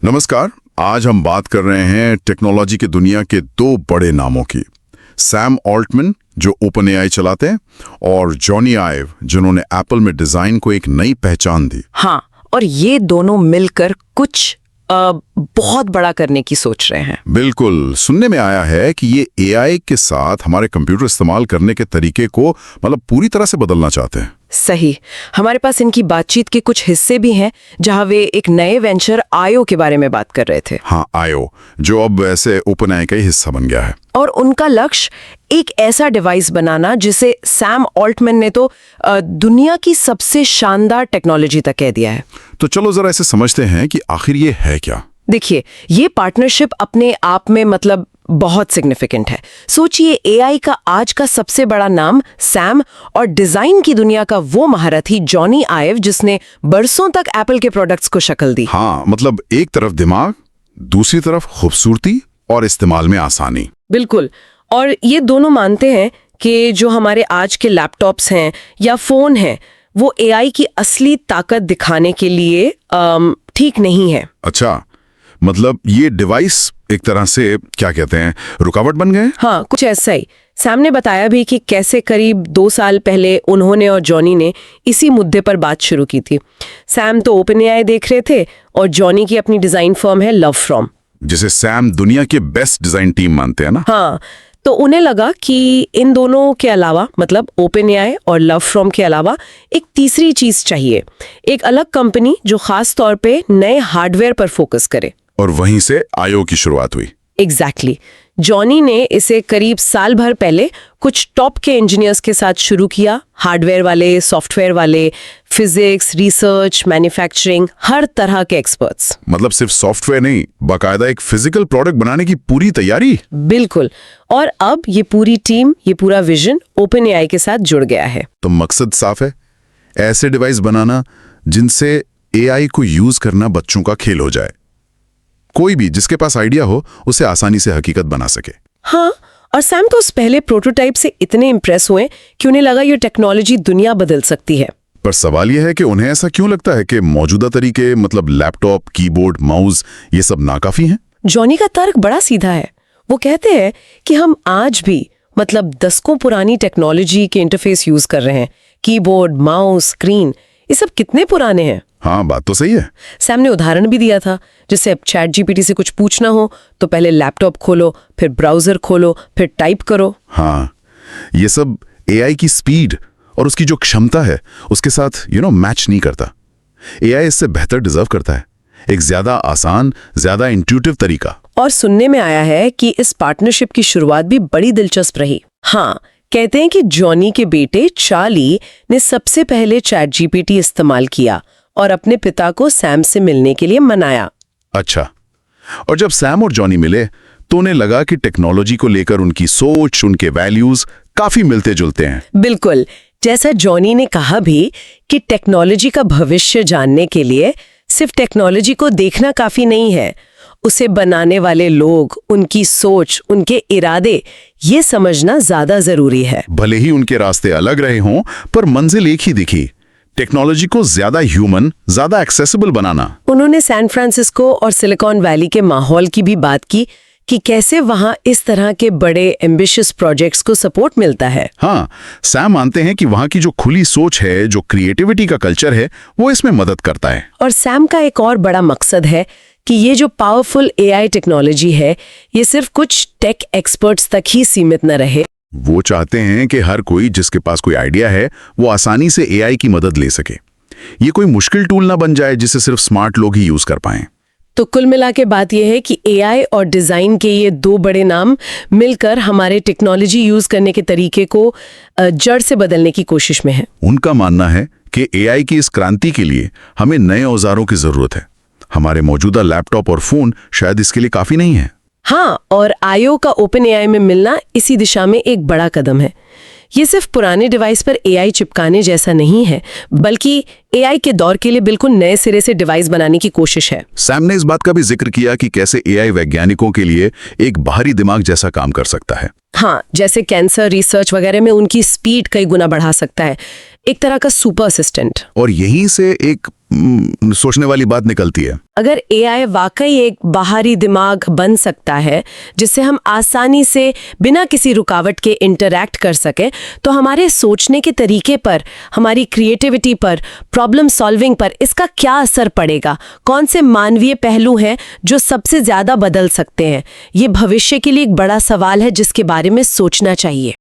नमस्कार। आज हम बात कर रहे हैं टेक्नोलॉजी की दुनिया के दो बड़े नामों की। सैम ऑल्टमैन जो ओपन एआई चलाते हैं और जॉनी आइव जिन्होंने एप्पल में डिजाइन को एक नई पहचान दी। हाँ, और ये दोनों मिलकर कुछ बहुत बड़ा करने की सोच रहे हैं। बिल्कुल, सुनने में आया है कि ये एआई के साथ हमारे कंप्यूटर इस्तेमाल करने के तरीके को पूरी तरह से बदलना चाहते हैं। सही। हमारे पास इनकी बातचीत के कुछ हिस्से भी हैं जहां वे एक नए वेंचर आयो के बारे में बात कर रहे थे। हाँ, आयो जो अब वैसे ओपन एआई का ही हिस्सा बन गया है। और उनका लक्ष्य एक ऐसा डिवाइस बनाना जिसे सैम ऑल्टमैन ने तो दुनिया की सबसे शानदार टेक्नोलॉजी तक कह दिया है। तो चलो जरा ऐसे समझते हैं कि आखिर ये है क्या। देखिए, ये पार्टनरशिप अपने आप में बहुत सिग्निफिकेंट है। सोचिए, एआई का आज का सबसे बड़ा नाम सैम और डिजाइन की दुनिया का वो महारथी जॉनी आइव जिसने बरसों तक एप्पल के प्रोडक्ट्स को शक्ल दी। हाँ, एक तरफ दिमाग, दूसरी तरफ खूबसूरती और इस्तेमाल में आसानी। बिल्कुल। और ये दोनों मानते हैं कि जो हमारे आज के लैपटॉप्स हैं या फोन हैं वो एआई की असली ताकत दिखाने के लिए ठीक नहीं है। अच्छा, ये डिवाइस एक तरह से क्या कहते हैं, रुकावट बन गए? हाँ, कुछ ऐसा ही। सैम ने बताया भी कि कैसे करीब 2 साल पहले उन्होंने और जॉनी ने इसी मुद्दे पर बात शुरू की थी। सैम तो ओपन एआई देख रहे थे और जॉनी की अपनी डिजाइन फर्म है लव फ्रॉम, जिसे सैम दुनिया के बेस्ट डिजाइन टीम मानते हैं ना। हाँ, तो उन्हें लगा कि इन दोनों के अलावा ओपन एआई और लव फ्रॉम के अलावा एक तीसरी चीज चाहिए, एक अलग कंपनी जो खास तौर पे नए हार्डवेयर पर फोकस करे। और वहीं से आयो की शुरुआत हुई। एग्जैक्टली। जॉनी ने इसे करीब साल भर पहले कुछ टॉप के इंजीनियर्स के साथ शुरू किया। हार्डवेयर वाले, सॉफ्टवेयर वाले, फिजिक्स, रिसर्च, मैन्युफैक्चरिंग, हर तरह के एक्सपर्ट्स। सिर्फ सॉफ्टवेयर नहीं, बाकायदा एक फिजिकल प्रोडक्ट बनाने की पूरी तैयारी। बिल्कुल। और अब ये पूरी टीम, ये पूरा विजन ओपन एआई के साथ जुड़ गया है। तो मकसद साफ है, ऐसे डिवाइस बनाना जिनसे एआई को यूज करना बच्चों का खेल हो जाए। कोई भी जिसके पास आइडिया हो उसे आसानी से हकीकत बना सके। हाँ, और सैम तो उस पहले प्रोटोटाइप से इतने इम्प्रेस हुए कि उन्हें लगा ये टेक्नोलॉजी दुनिया बदल सकती है। पर सवाल यह है कि उन्हें ऐसा क्यों लगता है कि मौजूदा तरीके लैपटॉप, कीबोर्ड, माउस ये सब नाकाफी हैं? जॉनी का तर्क बड़ा सीधा है। वो कहते हैं कि हम आज भी दशकों पुरानी टेक्नोलॉजी के इंटरफेस यूज कर रहे हैं। कीबोर्ड, माउस, स्क्रीन, ये सब कितने पुराने हैं। हाँ, बात तो सही है। सैम ने उदाहरण भी दिया था, जैसे अब चैट जीपीटी से कुछ पूछना हो तो पहले लैपटॉप खोलो, फिर ब्राउजर खोलो, फिर टाइप करो। हाँ, ये सब एआई की स्पीड और उसकी जो क्षमता है उसके साथ मैच नहीं करता। एआई इससे बेहतर डिजर्व करता है, एक ज्यादा आसान, ज्यादा इंट्यूटिव तरीका। और सुनने में आया है कि इस पार्टनरशिप की शुरुआत भी बड़ी दिलचस्प रही। हाँ, कहते हैं कि जॉनी के बेटे चार्ली ने सबसे पहले चैट जीपीटी इस्तेमाल किया और अपने पिता को सैम से मिलने के लिए मनाया। अच्छा, और जब सैम और जॉनी मिले तो उन्हें लगा कि टेक्नोलॉजी को लेकर उनकी सोच, उनके वैल्यूज काफी मिलते जुलते हैं। बिल्कुल। जैसा जॉनी ने कहा भी कि टेक्नोलॉजी का भविष्य जानने के लिए सिर्फ टेक्नोलॉजी को देखना काफी नहीं है, उसे बनाने वाले लोग, उनकी सोच, उनके इरादे, ये समझना ज्यादा जरूरी है। भले ही उनके रास्ते अलग रहे हों, पर मंजिल एक ही दिखी, टेक्नोलॉजी को ज्यादा ह्यूमन, ज्यादा एक्सेसिबल बनाना। उन्होंने सैन फ्रांसिस्को और सिलिकॉन वैली के माहौल की भी बात की कि कैसे वहां इस तरह के बड़े एम्बिशियस प्रोजेक्ट्स को सपोर्ट मिलता है। हाँ, सैम मानते हैं कि वहां की जो खुली सोच है, जो क्रिएटिविटी का कल्चर है, वो इसमें मदद करता है। और सैम का एक और बड़ा मकसद है कि ये जो पावरफुल एआई टेक्नोलॉजी है, ये सिर्फ कुछ टेक एक्सपर्ट्स तक ही सीमित न रहे। वो चाहते हैं कि हर कोई जिसके पास कोई आइडिया है वो आसानी से एआई की मदद ले सके। ये कोई मुश्किल टूल ना बन जाए जिसे सिर्फ स्मार्ट लोग ही यूज कर पाएं। तो कुल मिला के बात यह है कि एआई और डिजाइन के ये दो बड़े नाम मिलकर हमारे टेक्नोलॉजी यूज करने के तरीके को जड़ से बदलने की कोशिश में है। उनका मानना है कि एआई की इस क्रांति के लिए हमें नए औजारों की जरूरत है। हमारे मौजूदा लैपटॉप और फोन शायद इसके लिए काफी नहीं है। हाँ, और आयो का ओपन एआई में मिलना इसी दिशा में एक बड़ा कदम है। ये सिर्फ पुराने डिवाइस पर एआई चिपकाने जैसा नहीं है, बल्कि एआई के दौर के लिए बिल्कुल नए सिरे से डिवाइस बनाने की कोशिश है। सैम ने इस बात का भी जिक्र किया कि कैसे एआई वैज्ञानिकों के लिए एक बाहरी दिमाग जैसा काम कर सकता है। हाँ, जैसे कैंसर रिसर्च वगैरह में उनकी स्पीड कई गुना बढ़ा सकता है, एक तरह का सुपर असिस्टेंट। और यहीं से एक सोचने वाली बात निकलती है। अगर एआई वाकई एक बाहरी दिमाग बन सकता है जिससे हम आसानी से बिना किसी रुकावट के इंटरैक्ट कर सकें, तो हमारे सोचने के तरीके पर, हमारी क्रिएटिविटी पर, प्रॉब्लम सॉल्विंग पर इसका क्या असर पड़ेगा? कौन से मानवीय पहलू हैं जो सबसे ज्यादा बदल सकते हैं? ये भविष्य के लिए एक बड़ा सवाल है जिसके बारे में सोचना चाहिए।